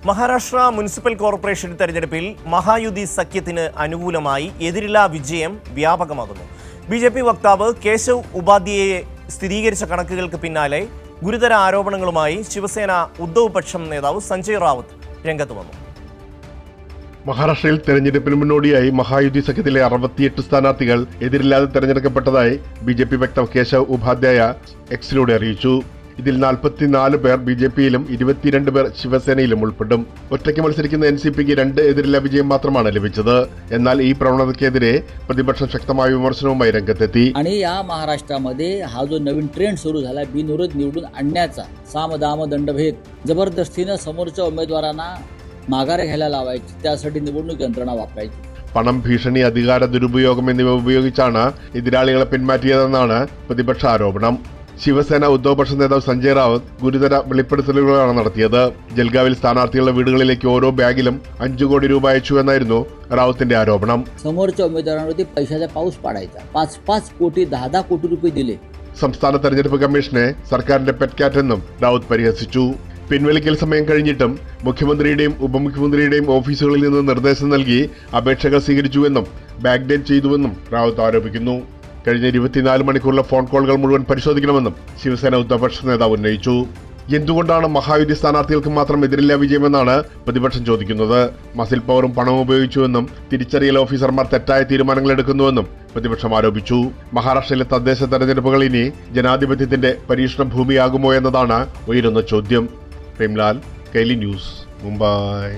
Maharashtra municipal corporation തെരഞ്ഞെടുപ്പിൽ മഹായുതി സഖ്യത്തിന് അനുകൂലമായി എതിരില്ലാ വിജയം വ്യാപകമാകുന്നു. ബി.ജെ.പി. വക്താവ് കേശവ് ഉപാധ്യായെ സ്ഥിരീകരിച്ച കണക്കുകൾക്ക് പിന്നാലെ ഗുരുതര ആരോപണങ്ങളുമായി ശിവസേന ഉദ്ധവ് പക്ഷം നേതാവ് സഞ്ജയ് റാവത്ത് രംഗത്ത് വന്നു. മഹാരാഷ്ട്രയിൽ തെരഞ്ഞെടുപ്പിന് മുന്നോടിയായി മഹായുതി സഖ്യത്തിലെ 68 സ്ഥാനാർത്ഥികൾ എതിരില്ലാതെ തെരഞ്ഞെടുക്കപ്പെട്ടതായി ബി.ജെ.പി. വക്താവ് കേശവ് ഉപാധ്യായ എക്സിലൂടെ അറിയിച്ചു. ഇതിൽ 44 പേർ ബി.ജെ.പിയിലും 22 പേർ ശിവസേനയിലും ഉൾപ്പെടും. ഒറ്റയ്ക്ക് മത്സരിക്കുന്ന എൻ.സി.പിക്ക് 2 എതിരില്ലാ വിജയം മാത്രമാണ് ലഭിച്ചത്. എന്നാൽ ഈ പ്രവണതയ്ക്കെതിരെ പ്രതിപക്ഷം ശക്തമായ വിമർശനവുമായി രംഗത്തെത്തി. आणि या महाराष्ट्रामध्ये हा जो नवीन ट्रेंड सुरू झाला बिनविरोध निवडून आणण्याचा सामदाम दंडभेद जबरदस्तीनं समोरच्या उमेदवारांना माघार घ्यायला लावायची, त्यासाठी निवडणूक यंत्रणा वापरायची. പണം, ഭീഷണി, അധികാര ദുരുപയോഗം എന്നിവ ഉപയോഗിച്ചാണ് എതിരാളികളെ പിന്മാറ്റിയതെന്നാണ് പ്രതിപക്ഷ ആരോപണം. ശിവസേന ഉദ്ധവ് പക്ഷ നേതാവ് സഞ്ജയ് റാവത്ത് ഗുരുതര വെളിപ്പെടുത്തലുകളാണ് നടത്തിയത്. ജൽഗാവിൽ സ്ഥാനാർത്ഥികളുടെ വീടുകളിലേക്ക് ഓരോ ബാഗിലും 5 കോടി രൂപ അയച്ചു എന്നായിരുന്നു റാവത്തിന്റെ ആരോപണം. समोरच्या उमेदवारांवरती पैशाचा पाऊस पाडायचा. 5 कोटी 10 कोटी रुपये दिले. സംസ്ഥാന തെരഞ്ഞെടുപ്പ് കമ്മീഷനെ സർക്കാരിന്റെ പെറ്റ് കാറ്റ് എന്നും റാവത്ത് പരിഹസിച്ചു. പിൻവലിക്കൽ സമയം കഴിഞ്ഞിട്ടും മുഖ്യമന്ത്രിയുടെയും ഉപമുഖ്യമന്ത്രിയുടെയും ഓഫീസുകളിൽ നിന്ന് നിർദ്ദേശം നൽകി അപേക്ഷകൾ സ്വീകരിച്ചുവെന്നും ബാക്ക്ഡേറ്റ് ചെയ്തുവെന്നും റാവത്ത് ആരോപിക്കുന്നു. കഴിഞ്ഞ 24 മണിക്കൂറിലെ ഫോൺ കോളുകൾ മുഴുവൻ പരിശോധിക്കണമെന്നും ശിവസേന ഉദ്ധവപക്ഷ നേതാവ് ഉന്നയിച്ചു. എന്തുകൊണ്ടാണ് മഹായുതി സ്ഥാനാർത്ഥികൾക്ക് മാത്രം എതിരില്ലാ വിജയമെന്നാണ് പ്രതിപക്ഷം ചോദിക്കുന്നത്. മസിൽ പവറും പണവും ഉപയോഗിച്ചുവെന്നും തിരിച്ചറിയൽ ഓഫീസർമാർ തെറ്റായ തീരുമാനങ്ങൾ എടുക്കുന്നുവെന്നും പ്രതിപക്ഷം ആരോപിച്ചു. മഹാരാഷ്ട്രയിലെ തദ്ദേശ തെരഞ്ഞെടുപ്പുകൾ ഇനി ജനാധിപത്യത്തിന്റെ പരീക്ഷണ ഭൂമിയാകുമോ എന്നതാണ് ഉയരുന്ന ചോദ്യം. പ്രേംലാൽ, കൈലി ന്യൂസ്, മുംബൈ.